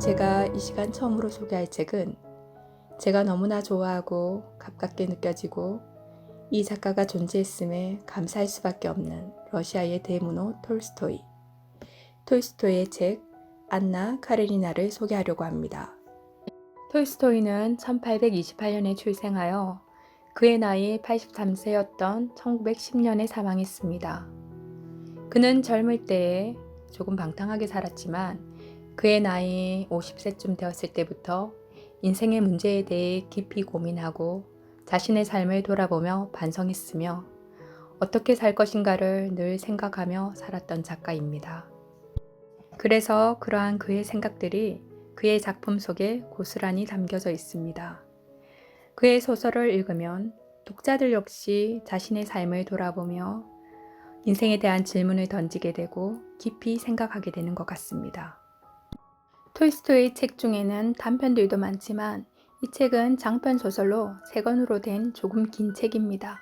제가 이 시간 처음으로 소개할 책은 제가 너무나 좋아하고 가깝게 느껴지고 이 작가가 존재했음에 감사할 수밖에 없는 러시아의 대문호 톨스토이. 톨스토이의 책 안나 카레리나를 소개하려고 합니다. 톨스토이는 1828년에 출생하여 그의 나이 83세였던 1910년에 사망했습니다. 그는 젊을 때에 조금 방탕하게 살았지만 그의 나이 50세쯤 되었을 때부터 인생의 문제에 대해 깊이 고민하고 자신의 삶을 돌아보며 반성했으며 어떻게 살 것인가를 늘 생각하며 살았던 작가입니다. 그래서 그러한 그의 생각들이 그의 작품 속에 고스란히 담겨져 있습니다. 그의 소설을 읽으면 독자들 역시 자신의 삶을 돌아보며 인생에 대한 질문을 던지게 되고 깊이 생각하게 되는 것 같습니다. 톨스토이 책 중에는 단편들도 많지만 이 책은 장편 소설로 3권으로 된 조금 긴 책입니다.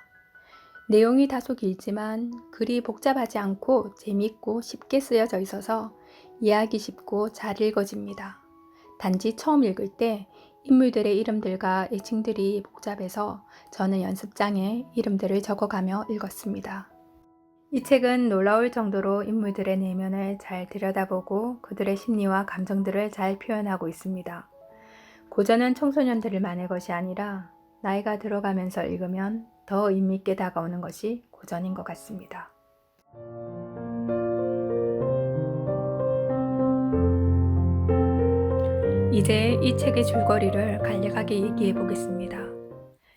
내용이 다소 길지만 글이 복잡하지 않고 재미있고 쉽게 쓰여져 있어서 이해하기 쉽고 잘 읽어집니다. 단지 처음 읽을 때 인물들의 이름들과 애칭들이 복잡해서 저는 연습장에 이름들을 적어가며 읽었습니다. 이 책은 놀라울 정도로 인물들의 내면을 잘 들여다보고 그들의 심리와 감정들을 잘 표현하고 있습니다. 고전은 청소년들을 만일 것이 아니라 나이가 들어가면서 읽으면 더 의미있게 다가오는 것이 고전인 것 같습니다. 이제 이 책의 줄거리를 간략하게 얘기해 보겠습니다.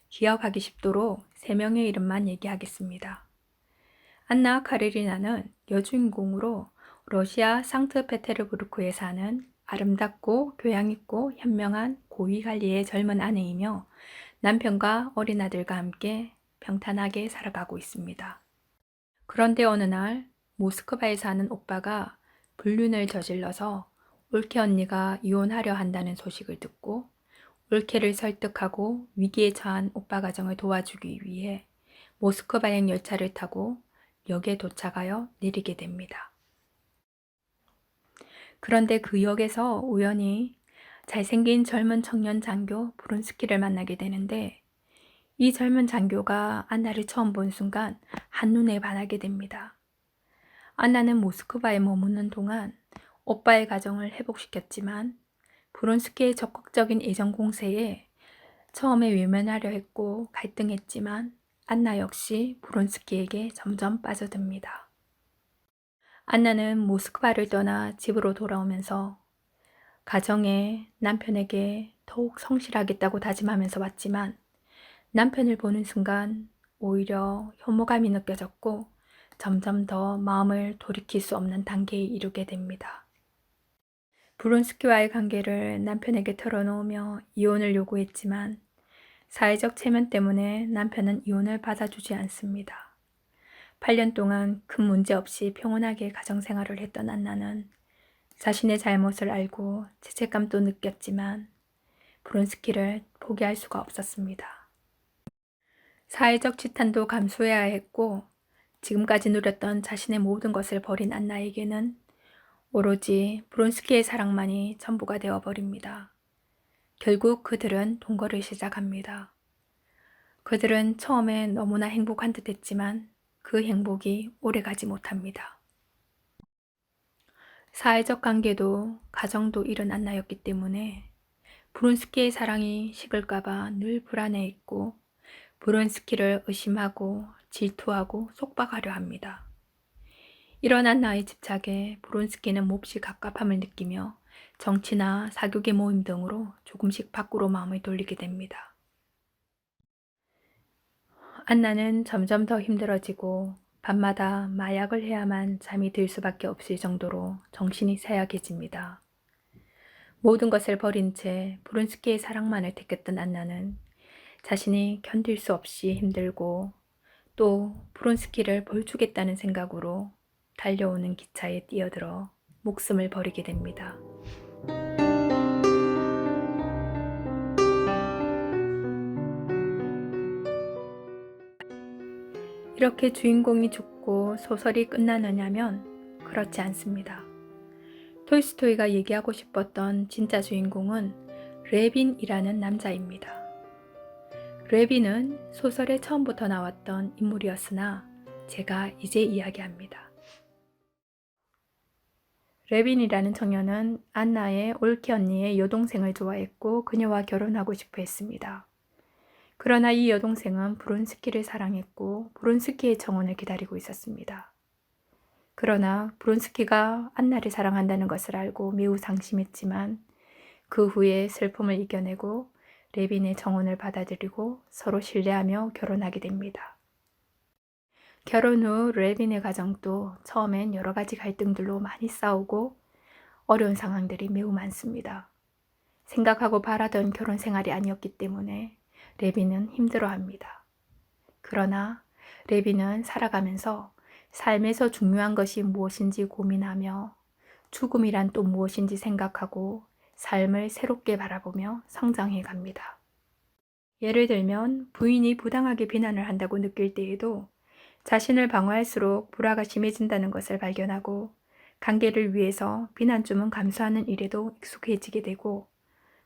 기억하기 쉽도록 3명의 이름만 얘기하겠습니다. 안나 카레리나는 여주인공으로 러시아 상트페테르부르크에 사는 아름답고 교양있고 현명한 고위관리의 젊은 아내이며 남편과 어린 아들과 함께 평탄하게 살아가고 있습니다. 그런데 어느 날 모스크바에 사는 오빠가 불륜을 저질러서 올케 언니가 이혼하려 한다는 소식을 듣고 올케를 설득하고 위기에 처한 오빠 가정을 도와주기 위해 모스크바행 열차를 타고 역에 도착하여 내리게 됩니다. 그런데 그 역에서 우연히 잘생긴 젊은 청년 장교 브론스키를 만나게 되는데 이 젊은 장교가 안나를 처음 본 순간 한눈에 반하게 됩니다. 안나는 모스크바에 머무는 동안 오빠의 가정을 회복시켰지만 브론스키의 적극적인 애정 공세에 처음에 외면하려 했고 갈등했지만 안나 역시 브론스키에게 점점 빠져듭니다. 안나는 모스크바를 떠나 집으로 돌아오면서 가정에 남편에게 더욱 성실하겠다고 다짐하면서 왔지만 남편을 보는 순간 오히려 혐오감이 느껴졌고 점점 더 마음을 돌이킬 수 없는 단계에 이르게 됩니다. 브론스키와의 관계를 남편에게 털어놓으며 이혼을 요구했지만 사회적 체면 때문에 남편은 이혼을 받아주지 않습니다. 8년 동안 큰 문제 없이 평온하게 가정생활을 했던 안나는 자신의 잘못을 알고 죄책감도 느꼈지만 브론스키를 포기할 수가 없었습니다. 사회적 지탄도 감수해야 했고 지금까지 누렸던 자신의 모든 것을 버린 안나에게는 오로지 브론스키의 사랑만이 전부가 되어버립니다. 결국 그들은 동거를 시작합니다. 그들은 처음에 너무나 행복한 듯 했지만 그 행복이 오래가지 못합니다. 사회적 관계도 가정도 잃은 안나였기 때문에 브론스키의 사랑이 식을까봐 늘 불안해했고 브론스키를 의심하고 질투하고 속박하려 합니다. 이런 안나의 집착에 브론스키는 몹시 갑갑함을 느끼며 정치나 사교계 모임 등으로 조금씩 밖으로 마음을 돌리게 됩니다. 안나는 점점 더 힘들어지고 밤마다 마약을 해야만 잠이 들 수밖에 없을 정도로 정신이 쇠약해집니다. 모든 것을 버린 채 브론스키의 사랑만을 택했던 안나는 자신이 견딜 수 없이 힘들고 또 브론스키를 벌주겠다는 생각으로 달려오는 기차에 뛰어들어 목숨을 버리게 됩니다. 이렇게 주인공이 죽고 소설이 끝나느냐면 그렇지 않습니다. 톨스토이가 얘기하고 싶었던 진짜 주인공은 레빈이라는 남자입니다. 레빈은 소설에 처음부터 나왔던 인물이었으나 제가 이제 이야기합니다. 레빈이라는 청년은 안나의 올케 언니의 여동생을 좋아했고 그녀와 결혼하고 싶어 했습니다. 그러나 이 여동생은 브론스키를 사랑했고 브론스키의 청혼을 기다리고 있었습니다. 그러나 브론스키가 안나를 사랑한다는 것을 알고 매우 상심했지만 그 후에 슬픔을 이겨내고 레빈의 청혼을 받아들이고 서로 신뢰하며 결혼하게 됩니다. 결혼 후 레빈의 가정도 처음엔 여러 가지 갈등들로 많이 싸우고 어려운 상황들이 매우 많습니다. 생각하고 바라던 결혼 생활이 아니었기 때문에 레빈은 힘들어합니다. 그러나 레빈은 살아가면서 삶에서 중요한 것이 무엇인지 고민하며 죽음이란 또 무엇인지 생각하고 삶을 새롭게 바라보며 성장해 갑니다. 예를 들면 부인이 부당하게 비난을 한다고 느낄 때에도 자신을 방어할수록 불화가 심해진다는 것을 발견하고 관계를 위해서 비난쯤은 감수하는 일에도 익숙해지게 되고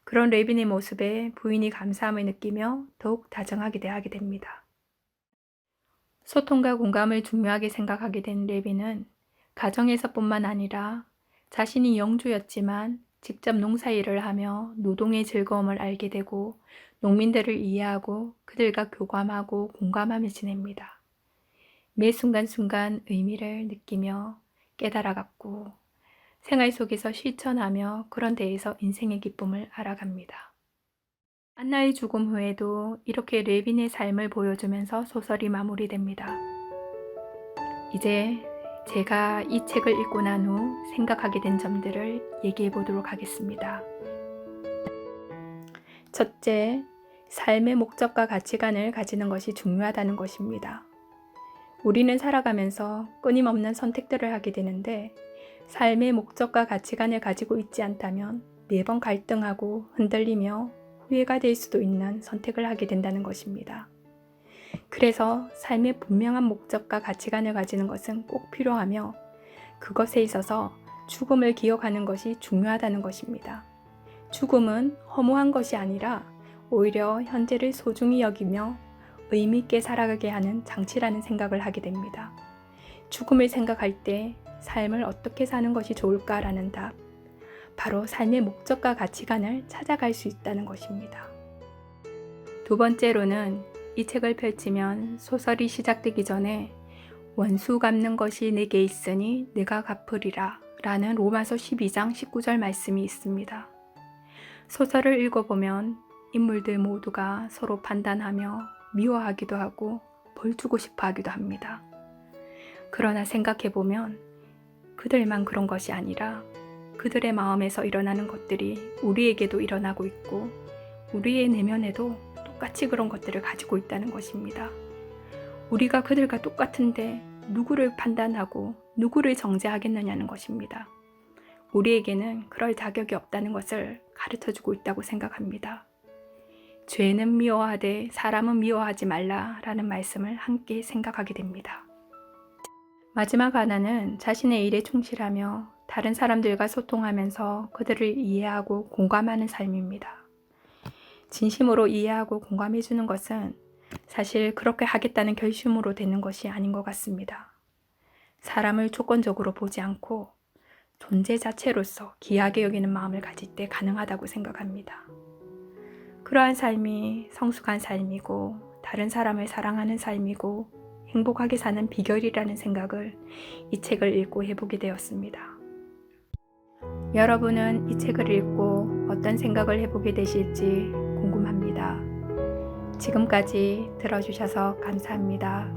그런 레빈의 모습에 부인이 감사함을 느끼며 더욱 다정하게 대하게 됩니다. 소통과 공감을 중요하게 생각하게 된 레빈은 가정에서뿐만 아니라 자신이 영주였지만 직접 농사일을 하며 노동의 즐거움을 알게 되고 농민들을 이해하고 그들과 교감하고 공감하며 지냅니다. 매 순간순간 의미를 느끼며 깨달아갔고 생활 속에서 실천하며 그런 데에서 인생의 기쁨을 알아갑니다. 안나의 죽음 후에도 이렇게 레빈의 삶을 보여주면서 소설이 마무리됩니다. 이제 제가 이 책을 읽고 난 후 생각하게 된 점들을 얘기해 보도록 하겠습니다. 첫째, 삶의 목적과 가치관을 가지는 것이 중요하다는 것입니다. 우리는 살아가면서 끊임없는 선택들을 하게 되는데 삶의 목적과 가치관을 가지고 있지 않다면 매번 갈등하고 흔들리며 후회가 될 수도 있는 선택을 하게 된다는 것입니다. 그래서 삶의 분명한 목적과 가치관을 가지는 것은 꼭 필요하며 그것에 있어서 죽음을 기억하는 것이 중요하다는 것입니다. 죽음은 허무한 것이 아니라 오히려 현재를 소중히 여기며 의미 있게 살아가게 하는 장치라는 생각을 하게 됩니다. 죽음을 생각할 때 삶을 어떻게 사는 것이 좋을까라는 답, 바로 삶의 목적과 가치관을 찾아갈 수 있다는 것입니다. 두 번째로는 이 책을 펼치면 소설이 시작되기 전에 원수 갚는 것이 내게 있으니 내가 갚으리라 라는 로마서 12장 19절 말씀이 있습니다. 소설을 읽어보면 인물들 모두가 서로 판단하며 미워하기도 하고 벌 주고 싶어 하기도 합니다. 그러나 생각해보면 그들만 그런 것이 아니라 그들의 마음에서 일어나는 것들이 우리에게도 일어나고 있고 우리의 내면에도 똑같이 그런 것들을 가지고 있다는 것입니다. 우리가 그들과 똑같은데 누구를 판단하고 누구를 정죄하겠느냐는 것입니다. 우리에게는 그럴 자격이 없다는 것을 가르쳐주고 있다고 생각합니다. 죄는 미워하되 사람은 미워하지 말라라는 말씀을 함께 생각하게 됩니다. 마지막 하나는 자신의 일에 충실하며 다른 사람들과 소통하면서 그들을 이해하고 공감하는 삶입니다. 진심으로 이해하고 공감해주는 것은 사실 그렇게 하겠다는 결심으로 되는 것이 아닌 것 같습니다. 사람을 조건적으로 보지 않고 존재 자체로서 귀하게 여기는 마음을 가질 때 가능하다고 생각합니다. 그러한 삶이 성숙한 삶이고 다른 사람을 사랑하는 삶이고 행복하게 사는 비결이라는 생각을 이 책을 읽고 해보게 되었습니다. 여러분은 이 책을 읽고 어떤 생각을 해보게 되실지 궁금합니다. 지금까지 들어주셔서 감사합니다.